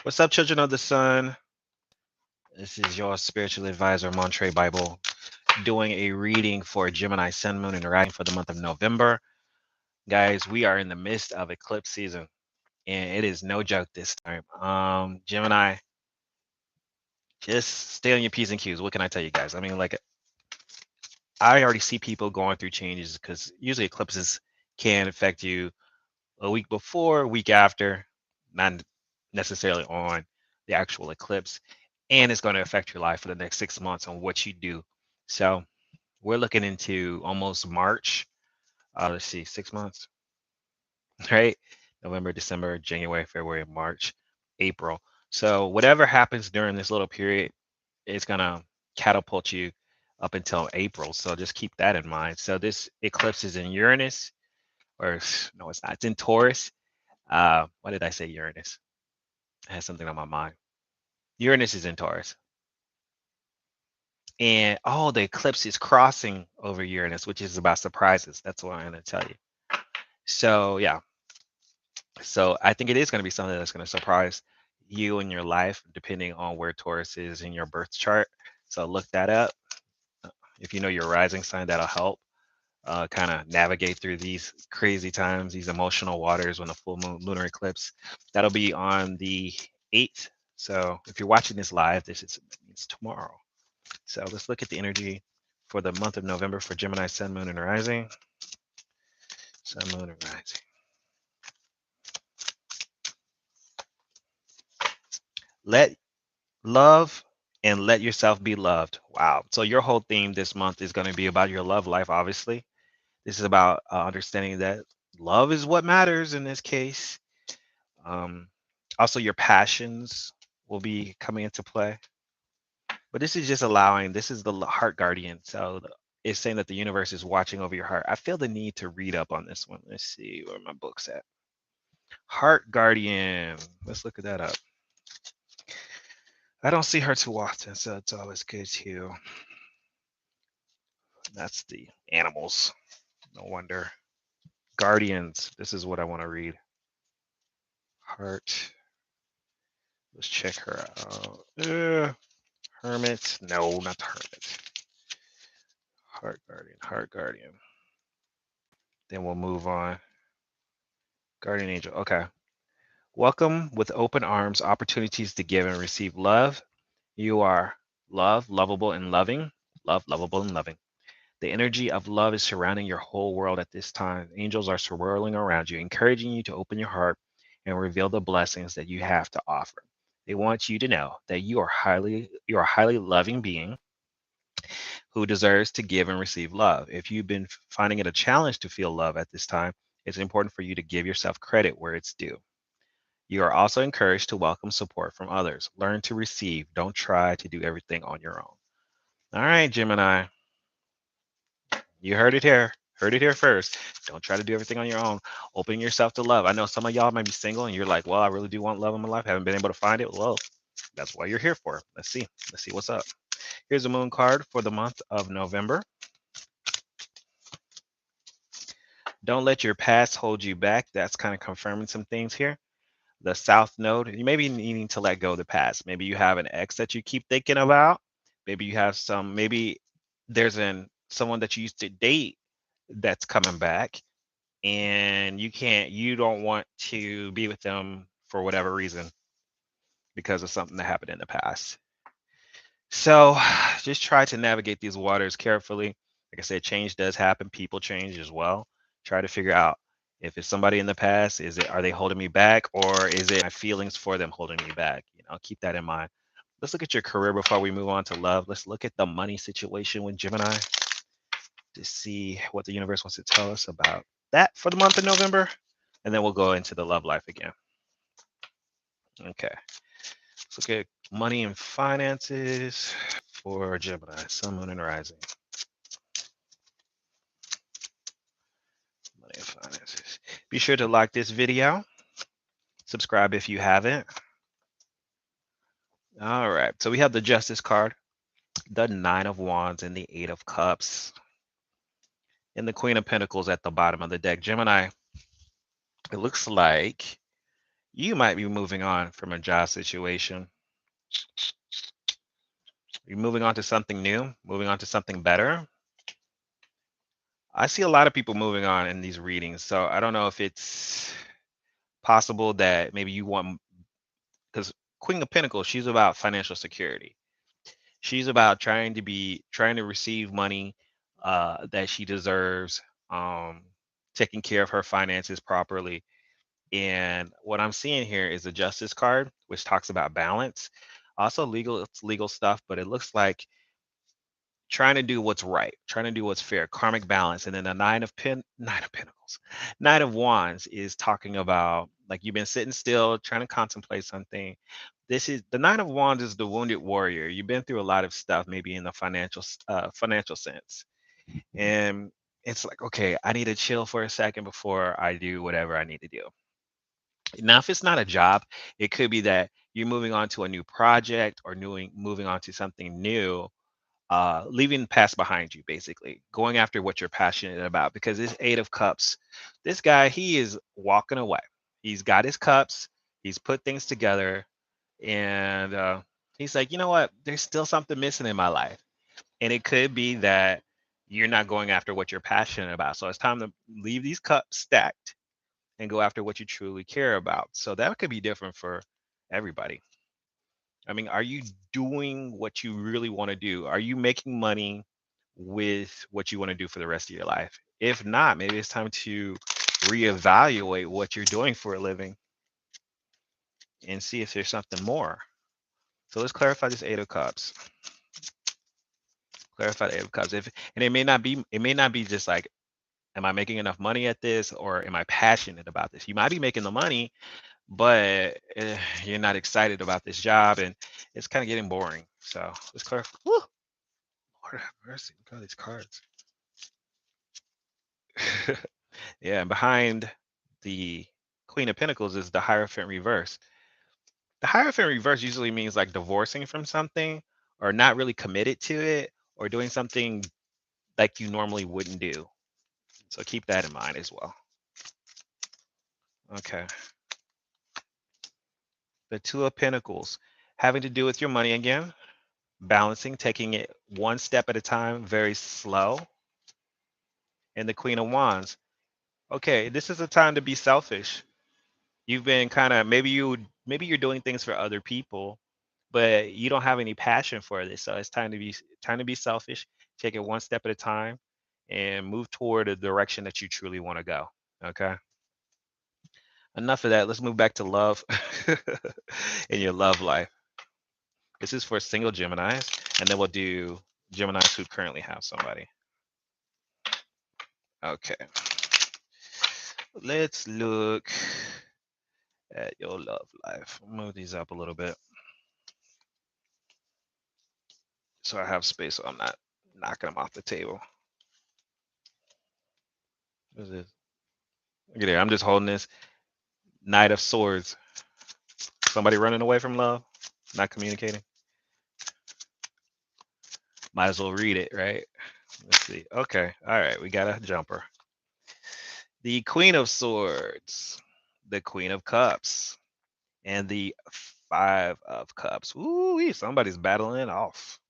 What's up, children of the sun? This is your spiritual advisor, Montre Bible, doing a reading for Gemini Sun, Moon, and Rising for the month of November. Guys, we are in the midst of eclipse season, and it is no joke this time. Gemini, just stay on your P's and Q's. What can I tell you guys? I mean, like, I already see people going through changes because usually eclipses can affect you a week before, a week after, not necessarily on the actual eclipse. And it's going to affect your life for the next 6 months on what you do. So we're looking into almost March. Let's see, 6 months, right? November, December, January, February, March, April. So whatever happens during this little period, it's going to catapult you up until April. So just keep that in mind. So this eclipse is in Uranus, or no, it's not. It's in Taurus. Why did I say Uranus? I had something on my mind. Uranus is in Taurus. And oh, the eclipse is crossing over Uranus, which is about surprises. That's what I'm going to tell you. So, yeah. So, I think it is going to be something that's going to surprise you in your life, depending on where Taurus is in your birth chart. So, look that up. If you know your rising sign, that'll help kind of navigate through these crazy times, these emotional waters when the full moon lunar eclipse. That'll be on the 8th. So, if you're watching this live, this is it's tomorrow. So let's look at the energy for the month of November for Gemini Sun, Moon, and Rising. Sun, Moon, and Rising. Let love and let yourself be loved. Wow. So your whole theme this month is going to be about your love life, obviously. This is about understanding that love is what matters in this case. Um, Also, your passions will be coming into play. But this is just allowing, this is the heart guardian. So it's saying that the universe is watching over your heart. I feel the need to read up on this one. Let's see where my book's at. Heart guardian. Let's look at that up. I don't see her too often, so it's always good to. That's the animals. No wonder. Guardians. This is what I want to read. Heart. Let's check her out. Hermit. No, not the hermit. Heart guardian. Heart guardian. Then we'll move on. Guardian angel. Okay. Welcome with open arms, opportunities to give and receive love. You are love, lovable, and loving. Love, lovable, and loving. The energy of love is surrounding your whole world at this time. Angels are swirling around you, encouraging you to open your heart and reveal the blessings that you have to offer. They want you to know that you are a highly loving being who deserves to give and receive love. If you've been finding it a challenge to feel love at this time, it's important for you to give yourself credit where it's due. You are also encouraged to welcome support from others. Learn to receive. Don't try to do everything on your own. All right, Gemini, you heard it here. Heard it here first. Don't try to do everything on your own. Open yourself to love. I know some of y'all might be single and you're like, well, I really do want love in my life. Haven't been able to find it. Well, that's why you're here for. Let's see. Let's see what's up. Here's a moon card for the month of November. Don't let your past hold you back. That's kind of confirming some things here. The South Node, you may be needing to let go of the past. Maybe you have an ex that you keep thinking about. Maybe you have maybe there's someone that you used to date that's coming back and you don't want to be with them for whatever reason because of something that happened in the past. So just try to navigate these waters carefully. Like I said, change does happen. People change as well. Try to figure out if it's somebody in the past, are they holding me back or is it my feelings for them holding me back? Keep that in mind. Let's look at your career before we move on to love. Let's look at the money situation with Gemini to see what the universe wants to tell us about that for the month of November. And then we'll go into the love life again. Okay. Let's look at money and finances for Gemini, Sun, Moon, and Rising. Money and finances. Be sure to like this video. Subscribe if you haven't. All right. So we have the Justice card, the Nine of Wands, and the Eight of Cups, and the Queen of Pentacles at the bottom of the deck. Gemini, it looks like You might be moving on from a job situation. You're moving on to something new, moving on to something better. I see a lot of people moving on in these readings. So I don't know if it's possible that maybe you want, because Queen of Pentacles, she's about financial security. She's about trying to receive money that she deserves, um, taking care of her finances properly. And what I'm seeing here is a justice card, which talks about balance. Also legal, it's legal stuff, but it looks like trying to do what's right, trying to do what's fair, karmic balance. And then the nine of pentacles, nine of wands is talking about like you've been sitting still, trying to contemplate something. This is the nine of wands is the wounded warrior. You've been through a lot of stuff, maybe in the financial sense. And it's like, okay, I need to chill for a second before I do whatever I need to do. Now, if it's not a job, it could be that you're moving on to a new project or moving on to something new, leaving the past behind you, basically going after what you're passionate about. Because this Eight of Cups, this guy, he is walking away. He's got his cups, he's put things together, and he's like, you know what? There's still something missing in my life, and it could be that you're not going after what you're passionate about. So it's time to leave these cups stacked and go after what you truly care about. So that could be different for everybody. I mean, are you doing what you really want to do? Are you making money with what you want to do for the rest of your life? If not, maybe it's time to reevaluate what you're doing for a living and see if there's something more. So let's clarify this Eight of Cups. Clarify the Eight of Cups. If and it may not be just like, am I making enough money at this, or am I passionate about this? You might be making the money, but you're not excited about this job, and it's kind of getting boring. So let's clarify. Woo! Lord have mercy. Look at all these cards. Yeah, and behind the Queen of Pentacles is the Hierophant reverse. The Hierophant reverse usually means like divorcing from something, or not really committed to it, or doing something like you normally wouldn't do. So keep that in mind as well. Okay. The Two of Pentacles, having to do with your money again, balancing, taking it one step at a time, very slow. And the Queen of Wands. Okay, this is a time to be selfish. You've been kind of maybe you're doing things for other people, but you don't have any passion for this. So it's time to be selfish. Take it one step at a time and move toward a direction that you truly want to go. Okay. Enough of that. Let's move back to love in your love life. This is for single Geminis, and then we'll do Geminis who currently have somebody. Okay. Let's look at your love life. Move these up a little bit so I have space so I'm not knocking them off the table. What is this? Look at there. I'm just holding this Knight of Swords. Somebody running away from love, not communicating. Might as well read it, right? Let's see. Okay. All right. We got a jumper. The Queen of Swords, the Queen of Cups, and the Five of Cups. Ooh, somebody's battling off.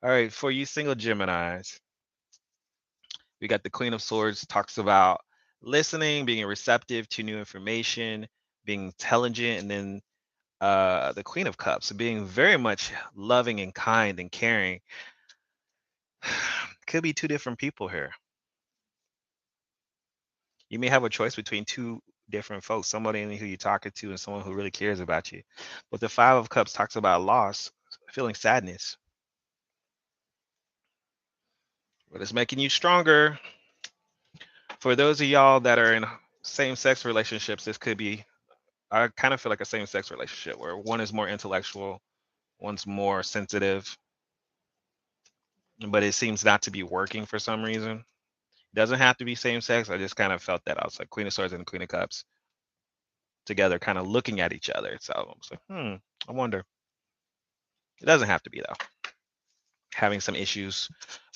All right. For you single Geminis, we got the Queen of Swords, talks about listening, being receptive to new information, being intelligent, and then the Queen of Cups, being very much loving and kind and caring. Could be two different people here. You may have a choice between two different folks, somebody who you're talking to and someone who really cares about you. But the Five of Cups talks about loss, feeling sadness, but it's making you stronger. For those of y'all that are in same-sex relationships, this could be, I kind of feel like a same-sex relationship where one is more intellectual, one's more sensitive, but it seems not to be working for some reason. It doesn't have to be same sex. I just kind of felt that. I was like Queen of Swords and Queen of Cups together, kind of looking at each other. So I was like, I wonder. It doesn't have to be though. Having some issues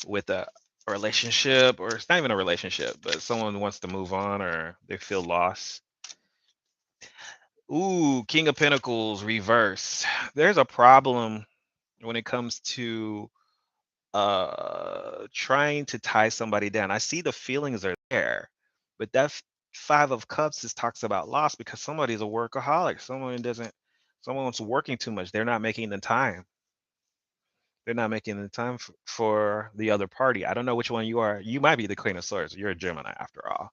with a relationship, or it's not even a relationship, but someone wants to move on or they feel lost. Ooh, King of Pentacles reverse. There's a problem when it comes to trying to tie somebody down. I see the feelings are there, but that Five of Cups just talks about loss because somebody's a workaholic. Someone's working too much. They're not making the time. They're not making the time for the other party. I don't know which one you are. You might be the Queen of Swords. You're a Gemini after all.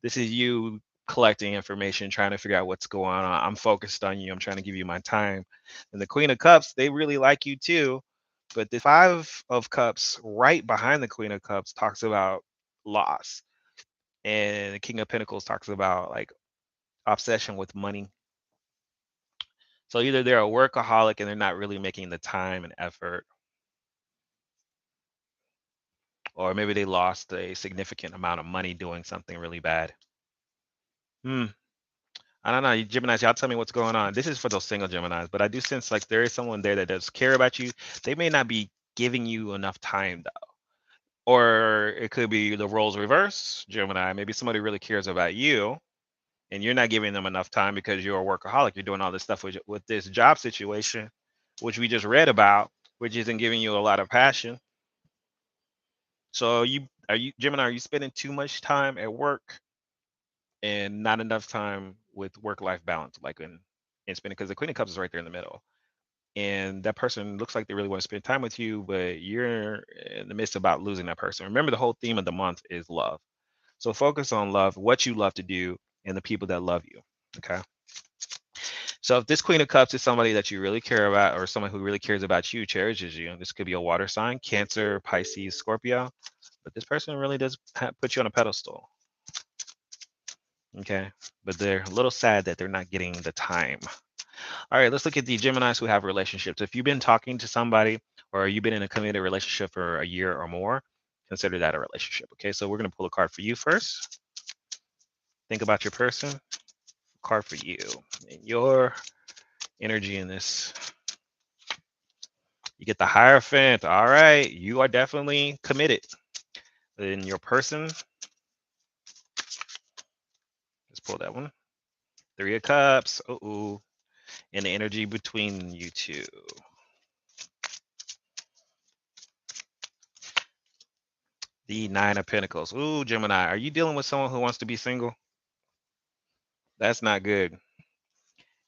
This is you collecting information, trying to figure out what's going on. I'm focused on you. I'm trying to give you my time. And the Queen of Cups, they really like you too. But the Five of Cups, right behind the Queen of Cups, talks about loss. And the King of Pentacles talks about like obsession with money. So either they're a workaholic and they're not really making the time and effort, or maybe they lost a significant amount of money doing something really bad. I don't know. You Geminis, y'all tell me what's going on. This is for those single Geminis, but I do sense like there is someone there that does care about you. They may not be giving you enough time though. Or it could be the roles reverse, Gemini. Maybe somebody really cares about you and you're not giving them enough time because you're a workaholic. You're doing all this stuff with this job situation, which we just read about, which isn't giving you a lot of passion. So Gemini, are you spending too much time at work and not enough time with work-life balance, like in spending, because the Queen of Cups is right there in the middle. And that person looks like they really want to spend time with you, but you're in the midst about losing that person. Remember, the whole theme of the month is love. So focus on love, what you love to do, and the people that love you. Okay. So if this Queen of Cups is somebody that you really care about, or someone who really cares about you, cherishes you, this could be a water sign, Cancer, Pisces, Scorpio, but this person really does put you on a pedestal. Okay. But they're a little sad that they're not getting the time. All right, let's look at the Geminis who have relationships. If you've been talking to somebody or you've been in a committed relationship for a year or more, consider that a relationship. Okay, so we're going to pull a card for you first. Think about your person. Card for you and your energy in this. You get the Hierophant. All right, you are definitely committed. In your person, let's pull that one. Three of Cups. Uh-oh. And the energy between you two. The Nine of Pentacles. Ooh, Gemini, are you dealing with someone who wants to be single? That's not good.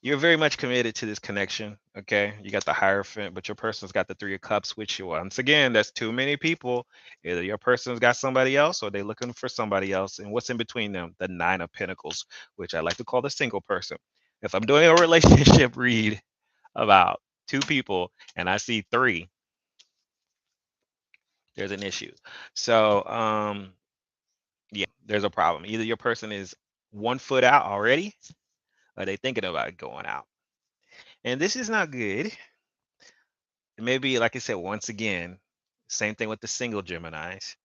You're very much committed to this connection. Okay. You got the Hierophant, but your person's got the Three of Cups, which once again, that's too many people. Either your person's got somebody else or they're looking for somebody else. And what's in between them? The Nine of Pentacles, which I like to call the single person. If I'm doing a relationship read about two people and I see three, there's an issue. So yeah, there's a problem. Either your person is 1 foot out already or they thinking about going out. And this is not good. Maybe, like I said, once again, same thing with the single Geminis.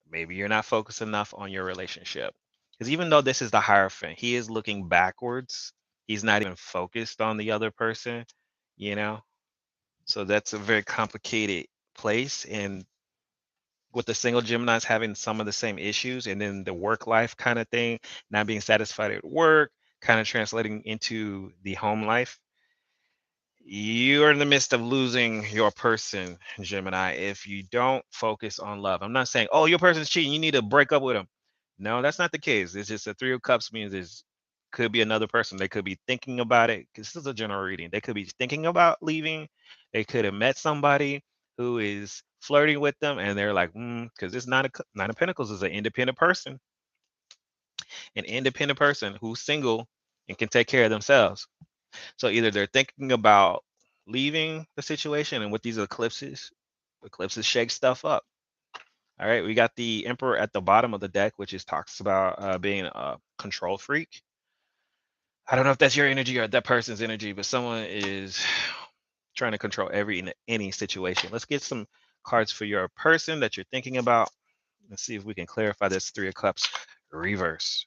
Maybe you're not focused enough on your relationship. Because even though this is the Hierophant, he is looking backwards. He's not even focused on the other person, you know? So that's a very complicated place. And with the single Geminis having some of the same issues, and then the work life kind of thing, not being satisfied at work, kind of translating into the home life. You're in the midst of losing your person, Gemini, if you don't focus on love. I'm not saying, oh, your person's cheating, you need to break up with them. No, that's not the case. It's just a Three of Cups means it could be another person. They could be thinking about it, because this is a general reading. They could be thinking about leaving. They could have met somebody who is flirting with them, and they're like, because this Nine of Pentacles is an independent person who's single and can take care of themselves. So either they're thinking about leaving the situation, and with these eclipses shake stuff up. All right, we got the Emperor at the bottom of the deck, which is talks about being a control freak. I don't know if that's your energy or that person's energy, but someone is trying to control any situation. Let's get some cards for your person that you're thinking about. Let's see if we can clarify this Three of Cups reverse.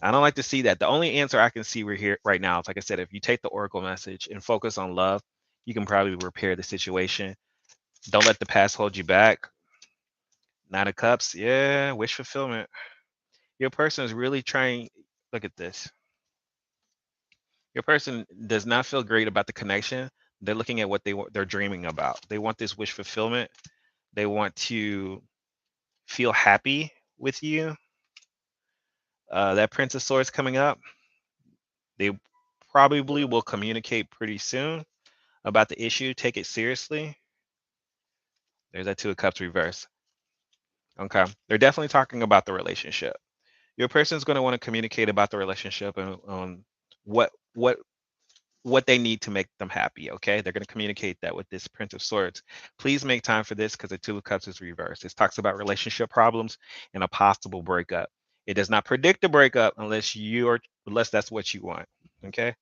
I don't like to see that. The only answer I can see here right now is, like I said, if you take the Oracle message and focus on love, you can probably repair the situation. Don't let the past hold you back. Nine of Cups, yeah, wish fulfillment. Your person is really trying. Look at this. Your person does not feel great about the connection. They're looking at what they're dreaming about. They want this wish fulfillment. They want to feel happy with you. That Prince of Swords coming up, they probably will communicate pretty soon about the issue. Take it seriously. There's that Two of Cups reverse. Okay. They're definitely talking about the relationship. Your person's going to want to communicate about the relationship and what what what they need to make them happy. Okay. They're going to communicate that with this Prince of Swords. Please make time for this because the Two of Cups is reversed. This talks about relationship problems and a possible breakup. It does not predict a breakup unless that's what you want. Okay.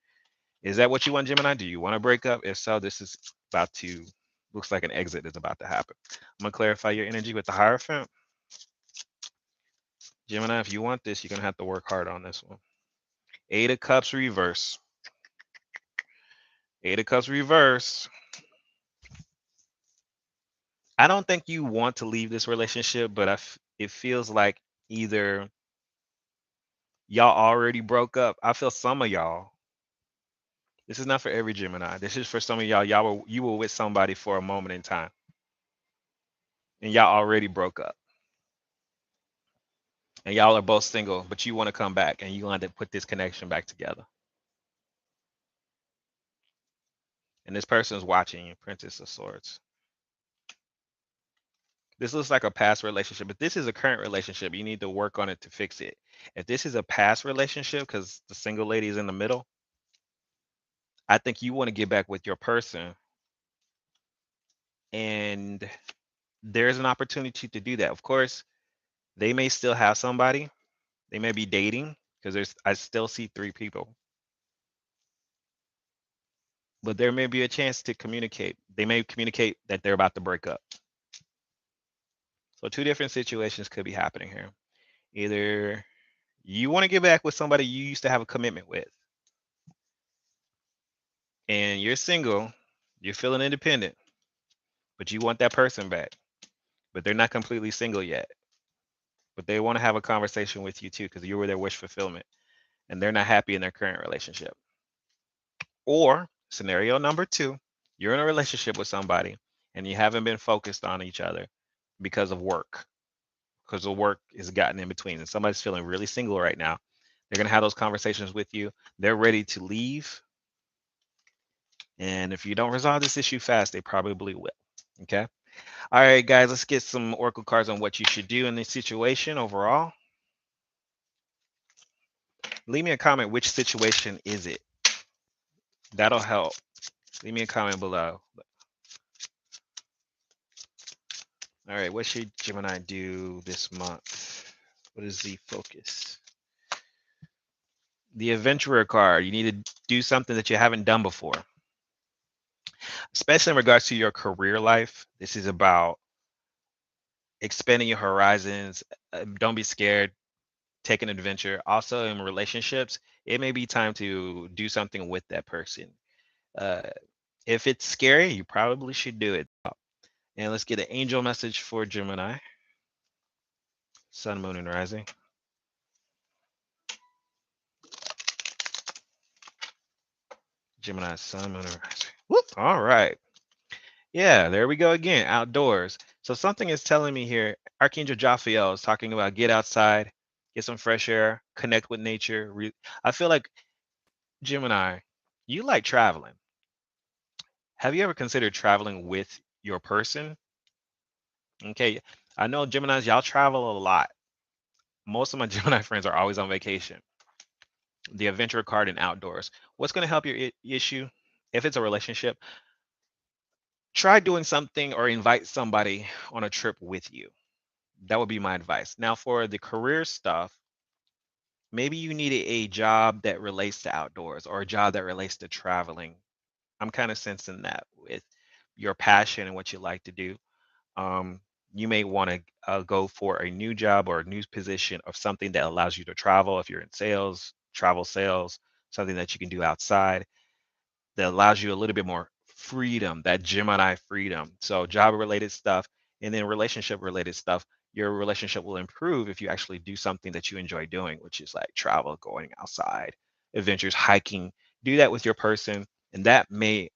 Is that what you want, Gemini? Do you want to break up? If so, this is about to looks like an exit is about to happen. I'm gonna clarify your energy with the Hierophant. Gemini, if you want this, you're gonna have to work hard on this one. Eight of Cups reverse. Eight of Cups reverse. I don't think you want to leave this relationship, but it feels like either y'all already broke up. I feel some of y'all. This is not for every Gemini. This is for some of y'all. You were with somebody for a moment in time, and y'all already broke up, and y'all are both single, but you want to come back, and you want to put this connection back together. And this person is watching you, Princess of Swords. This looks like a past relationship, but this is a current relationship. You need to work on it to fix it. If this is a past relationship, because the single lady is in the middle, I think you want to get back with your person. And there's an opportunity to do that. Of course, they may still have somebody. They may be dating because I still see three people. But there may be a chance to communicate. They may communicate that they're about to break up. So two different situations could be happening here. Either you want to get back with somebody you used to have a commitment with, and you're single, you're feeling independent, but you want that person back, but they're not completely single yet. But they want to have a conversation with you too because you were their wish fulfillment, and they're not happy in their current relationship. Or scenario number two, you're in a relationship with somebody and you haven't been focused on each other because of work, because the work has gotten in between, and somebody's feeling really single right now. They're going to have those conversations with you. They're ready to leave. And if you don't resolve this issue fast, they probably will. Okay. All right, guys, let's get some oracle cards on what you should do in this situation overall. Leave me a comment. Which situation is it? That'll help. Leave me a comment below. All right, what should Gemini do this month? What is the focus? The Adventurer card. You need to do something that you haven't done before, especially in regards to your career life. This is about expanding your horizons. Don't be scared. Take an adventure. Also, in relationships, it may be time to do something with that person. Uh, if it's scary, you probably should do it. And let's get an angel message for Gemini. Sun, moon, and rising. Gemini, sun, moon, and rising. Whoop. All right. Yeah, there we go again. Outdoors. So something is telling me here, Archangel Jophiel is talking about get outside, get some fresh air, connect with nature. I feel like Gemini, you like traveling. Have you ever considered traveling with your person? Okay, I know Geminis, y'all travel a lot. Most of my Gemini friends are always on vacation. The adventure card and outdoors. What's going to help your issue? If it's a relationship, try doing something or invite somebody on a trip with you. That would be my advice. Now, for the career stuff, maybe you need a job that relates to outdoors or a job that relates to traveling. I'm kind of sensing that with your passion and what you like to do. Um, you may want to go for a new job or a new position of something that allows you to travel. If you're in sales, travel sales, something that you can do outside that allows you a little bit more freedom, that Gemini freedom. So job related stuff and then relationship related stuff. Your relationship will improve if you actually do something that you enjoy doing, which is like travel, going outside, adventures, hiking, Do that with your person, and that may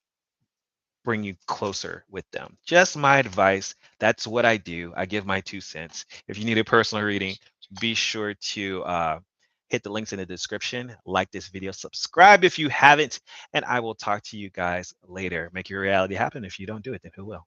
bring you closer with them. Just my advice. That's what I do. I give my 2 cents. If you need a personal reading, be sure to hit the links in the description, like this video, subscribe if you haven't, and I will talk to you guys later. Make your reality happen. If you don't do it, then who will?